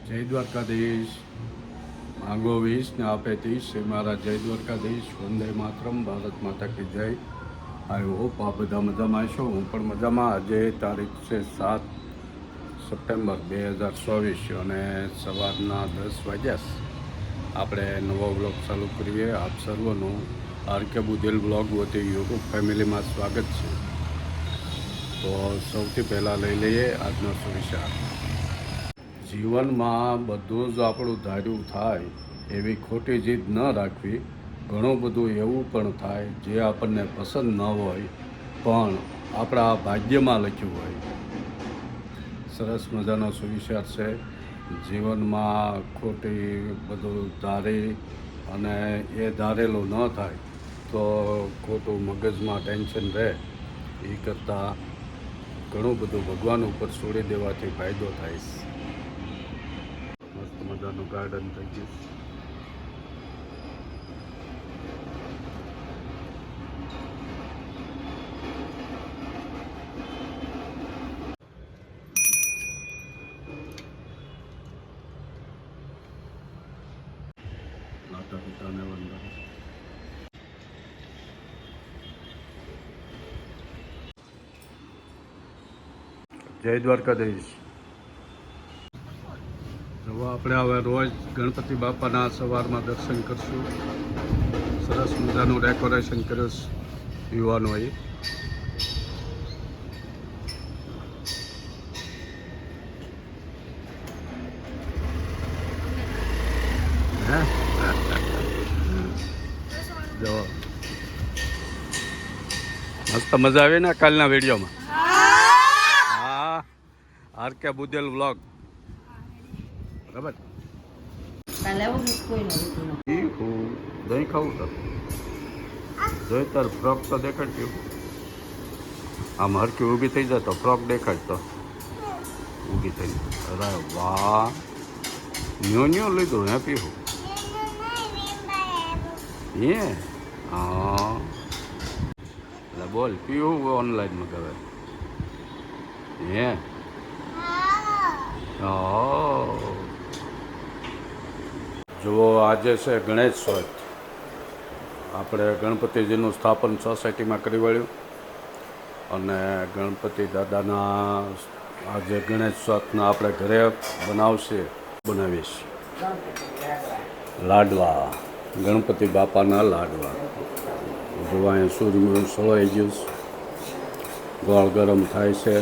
જય દ્વારકાધીશ. માંગો 20 ને આપે 30. મારા જય દ્વારકાધીશ. વંદે માતરમ. ભારત માતા કી જય. આઈ હોપ આ બધા મજામાં હશો. હું પણ મજામાં. આજે તારીખ છે 7 સપ્ટેમ્બર 2024 અને સવારના 10 વાગ્યા. આપણે નવો બ્લોગ ચાલુ કરીએ. આપ સર્વનું આરકે બુધેલ બ્લોગ વતી યુટ્યુબ ફેમિલીમાં સ્વાગત છે. તો સૌથી પહેલાં લઈ લઈએ આજનો સુવિચાર. જીવનમાં બધું જ આપણું ધાર્યું થાય એવી ખોટી જીદ ન રાખવી. ઘણું બધું એવું પણ થાય જે આપણને પસંદ ન હોય પણ આપણા ભાગ્યમાં લખ્યું હોય. સરસ મજાનો સુવિચાર છે. જીવનમાં ખોટી બધું ધારી અને એ ધારેલું ન થાય તો ખોટું મગજમાં ટેન્શન રહે. એ કરતાં ઘણું બધું ભગવાન ઉપર છોડી દેવાથી ફાયદો થાય છે. મસ્ત મજાનું ગાર્ડન થઈ ગયું. માતા પિતાને વંદન. જય દ્વારકાધીશ. જો આપણે હવે રોજ ગણપતિ બાપાના સવારમાં દર્શન કરશું. સરસ મજાનું ડેકોરેશન કર્યું યુવાનોએ. હે જો મસ્ત મજા આવી ને કાલના વિડીયોમાં. હા, આરકે બુધેલ વ્લોગ. બરાબર. દહીં ખાવું તો જોઈ તાર ફ્રોક તો દેખાડ્યું. આમ હરકી ઊભી થઈ જાય તો ફ્રોક દેખાડતો ઊભી થઈ. અરે વાહ, ન્યો લીધું હે પીવું હે? હા એટલે બોલ પીવું ઓનલાઈન મગાવે હે? જુઓ, આજે છે ગણેશ ચોથ. આપણે ગણપતિજીનું સ્થાપન સોસાયટીમાં કરી વળ્યું અને ગણપતિ દાદાના આજે ગણેશ ચોથના આપણે ઘરે બનાવીશ લાડવા. ગણપતિ બાપાના લાડવા. જો અહીંયા સૂર્ય સળવાઈ ગયું, ગોળ ગરમ થાય છે.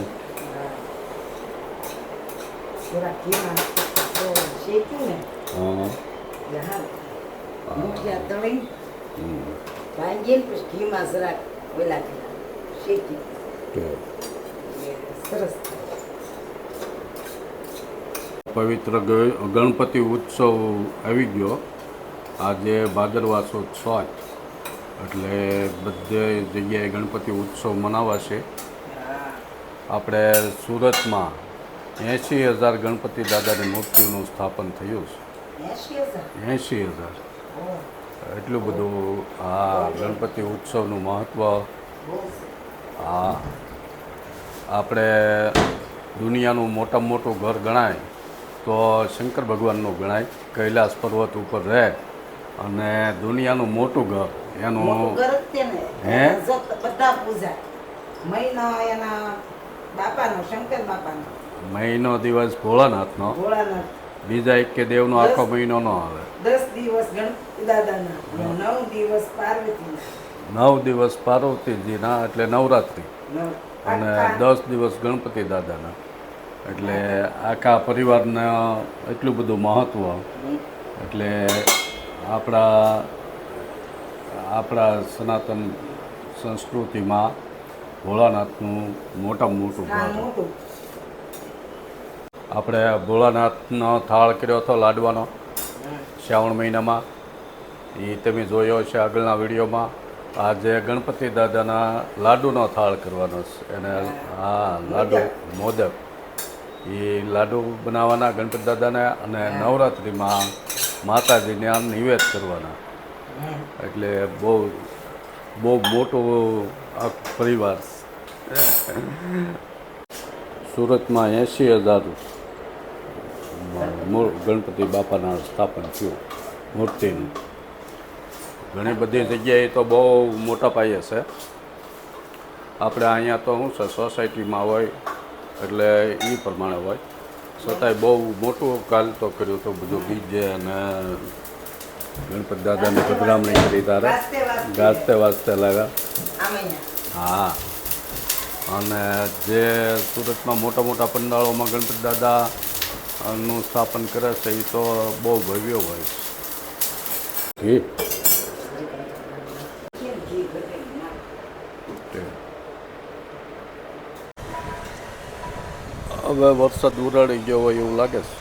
પવિત્ર ગણપતિ ઉત્સવ આવી ગયો. આજે ભાદરવા સુદ ચોથ એટલે બધે જગ્યાએ ગણપતિ ઉત્સવ મનાવાશે. આપણે સુરતમાં 80,000 ગણપતિ દાદાની મૂર્તિનું સ્થાપન થયું છે. 80,000. એટલું બધું આ ગણપતિ ઉત્સવનું મહત્ત્વ. આ આપણે દુનિયાનું મોટામાં મોટું ઘર ગણાય તો શંકર ભગવાનનું ગણાય. કૈલાસ પર્વત ઉપર રહે અને દુનિયાનું મોટું ઘર એનું હે મહિનો દિવસ ભોળાનાથનો. બીજા એક કે દેવનો આખો મહિનો ન આવે. 10 દિવસ ગણપતિ દાદાના, 9 દિવસ પાર્વતી. 9 દિવસ પાર્વતીજીના એટલે નવરાત્રિ અને 10 દિવસ ગણપતિ દાદાના એટલે આખા પરિવારને એટલું બધું મહત્ત્વ. એટલે આપણા સનાતન સંસ્કૃતિમાં ભોળાનાથનું મોટામાં મોટું ઘર. આપણે ભોળાનાથનો થાળ કર્યો હતો લાડવાનો શ્રાવણ મહિનામાં. એ તમે જોયો છે આગળના વિડીયોમાં. આજે ગણપતિ દાદાના લાડુનો થાળ કરવાનો છે. એને હા, લાડુ મોદક એ લાડુ બનાવવાના ગણપતિ દાદાને અને નવરાત્રિમાં માતાજીને આમ નિવેદ કરવાના. એટલે બહુ મોટો આ પરિવાર. સુરતમાં 80,000 ગણપતિ બાપાના સ્થાપન થયું મૂર્તિનું. ઘણી બધી જગ્યાએ તો બહુ મોટા પાયે છે. આપણે અહીંયા તો શું છે, સોસાયટીમાં હોય એટલે એ પ્રમાણે હોય. છતાંય બહુ મોટું કાલ તો કર્યું હતું, બધું ડીજે અને ગણપતિ દાદાની પધરામણી કરી તારે ગાજતે વાજતે લાવ્યા. હા, અને જે સુરતમાં મોટા મોટા પંડાળોમાં ગણપતિ દાદાનું સ્થાપન કરે છે એ તો બહુ ભવ્ય હોય છે. હવે વરસાદ ઉરાડી ગયો હોય એવું લાગે છે.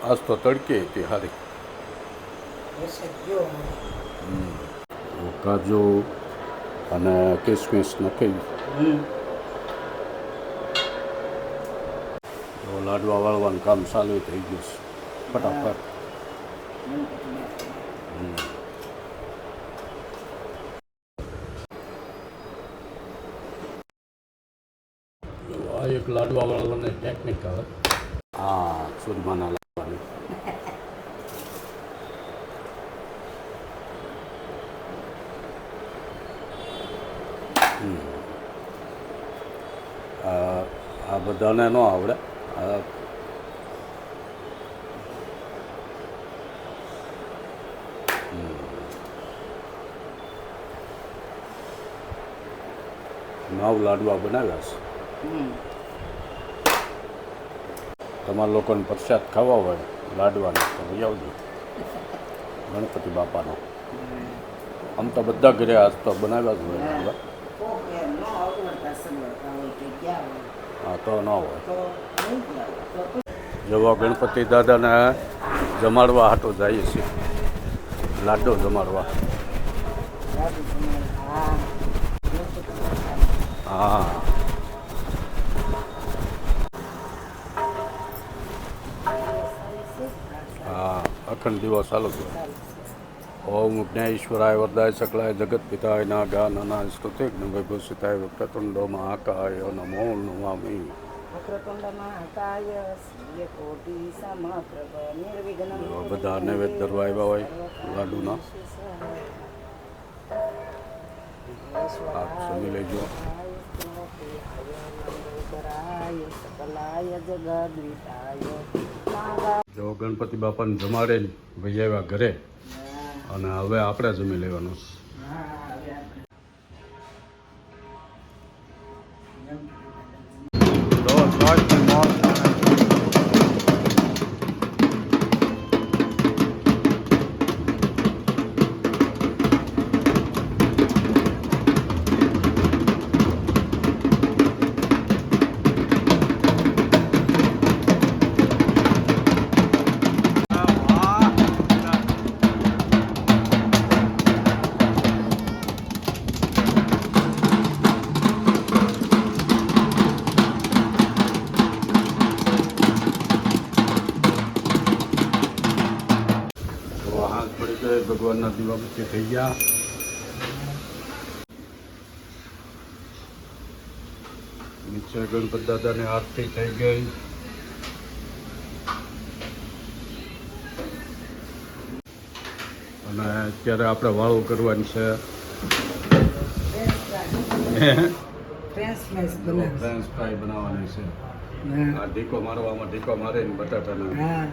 આજ તો તડકી હતી સારી. કાજુ અને કિસમિસ નાખી લાડવા વાળવાનું કામ ચાલુ થઈ ગયું છે ફટાફટ. આ એક લાડવા વાળવાની ટેકનિક આવે. હા, સુરમાના લાડવાની. આ બધાને ન આવડે. નવ લાડવા બનાવ્યા છે. તમારા લોકોને પ્રસાદ ખાવા હોય લાડવાનો તો લઈ આવજો ગણપતિ બાપાનો. આમ તો બધા ઘરે આજ તો બનાવ્યા જ હોય લાડવા. હા, તો ન હોય. જેવા ગણપતિ દાદાને જમાડવા હાટો જઈએ છીએ, લાડો જમાડવા. હા, હા, અખંડ દિવસ ચાલુ થયો. ઓમ જ્ઞેશ્વરાય વરદાય સકલાય જગત પિતાય નાગા નાના સ્તુતિ ભૂષિતાય વક્રતુંડો મહાકાય નમો નમામિ. બધા નૈવેદ્ય ધરવા આવ્યા હોય લાડુના. આપ સમી લેજો. જો ગણપતિ બાપાને જમાડે ને ભાઈ આવ્યા ઘરે, અને હવે આપણે જમી લેવાનું. ભગવાનના દીવાબત્તી થઈ ગયા. નીચે ગણપતિ દાદાની આરતી થઈ ગઈ. અને અત્યારે આપણે વાળું કરવાની છે. ફ્રેન્ચ ફ્રાય બનાવવાની છે. આ ઢીકો મારવામાં ઢીકો મારે ને બટાટાના. હા,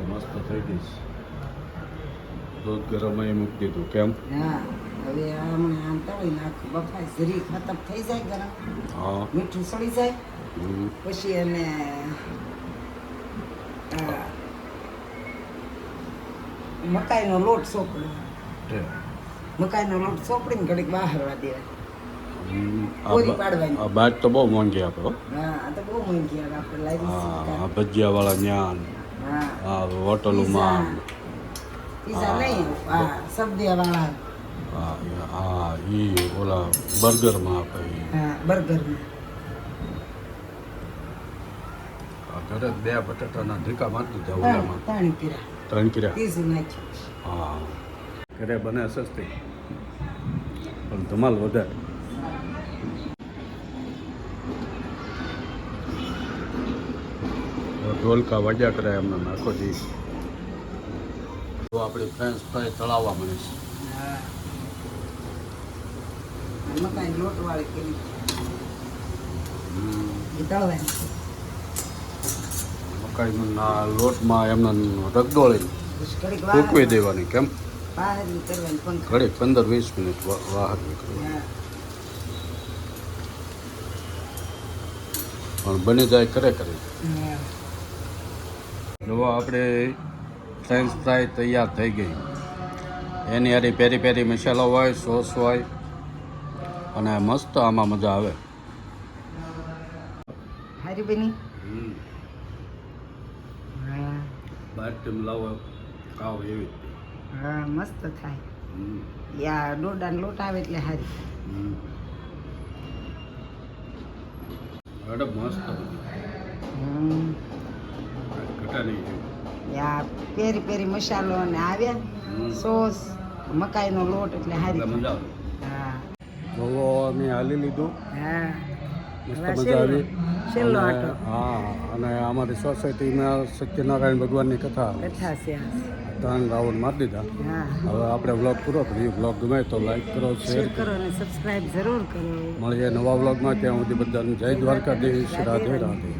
મસ્ત થઈ ગઈ. દૂધ ગરમ એ મૂકી દીધું. કેમ? હવે આમ તળી નાખું. બફાય જરી ખતમ થઈ જાય ગરમ. હા, મીઠું સળી જાય પછી એને મકાઈનો લોટ સોપડો. મકાઈનો લોટ સોપડીને ઘડીક બહારવા દેવાય. આ બાજ તો બહુ મોંઘી આપો. હા, આ તો બહુ મોંઘી આપણે લાવી. હા, ભજીયા વાળા ન્યાન. હા, હોટલોમાં. પીઝા નહીં, સબ્જી વાળા. હા, એ ઓલા બર્ગરમાં આપે. હા, બર્ગરમાં. ઘરે 2 બટાટાના ઢીકા મારી દીધા ઓલામાં. 3 કિરા. 3 કિરા. પીઝું નાખ્યું. હા, ઘરે બને સસ્તી પણ ધમાલ વધારે. ઢોલકા વાગ્યા કરે એમને નાખો જી. તો આપણે ફ્રેન્ચ ફ્રાય તળાવવા મળે છે. હા મકાઈ લોટ વાળી કરી એ તળવાની છે. મકાઈના લોટમાં એમને રગદોળી પછી ઘડીક સૂકવી દેવાની કેમ બહારની કરવાની પંખા. ઘડીક 15-20 મિનિટ બહાર નીકળવાની. હા પણ બની જાય કરે કરે. હા જો આપણે ફ્રેન્ચ ફ્રાય તૈયાર થઈ ગઈ. એની હારી પેરી પેરી મસાલો હોય, સોસ હોય અને મસ્ત આમાં મજા આવે. હારી બની. હા બાર ટીમ લાવો ખાવ એવી. હા મસ્ત થાય. યા ડોડાનો લોટ આવે એટલે હારી. અડબ મસ્ત ઘટા નહીં જોયું. યા પેરી પેરી મસાલો અને આવ્યા સોસ મકાઈનો લોટ એટલે હારી. એટલે મજા આવે. હા જોવો અમે હાલી લીધું. હા મસ્ત હવે મજા આવી. છેલ્લો અને આટો હા અને અમારી સોસાયટીમાં સત્યનારાયણ ભગવાનની કથા કથા છે આ. 3 રાઉન્ડ મારી દીધા. હા હવે આપણે વ્લોગ પૂરો કરીએ. વ્લોગ ગમે તો લાઈક કરો, શેર શેર કરો. કરો અને સબસ્ક્રાઇબ જરૂર કરો. મળીએ નવા વ્લોગમાં. ત્યાં સુધી બધાને જય દ્વારકાધીશ. રાધે રાધે.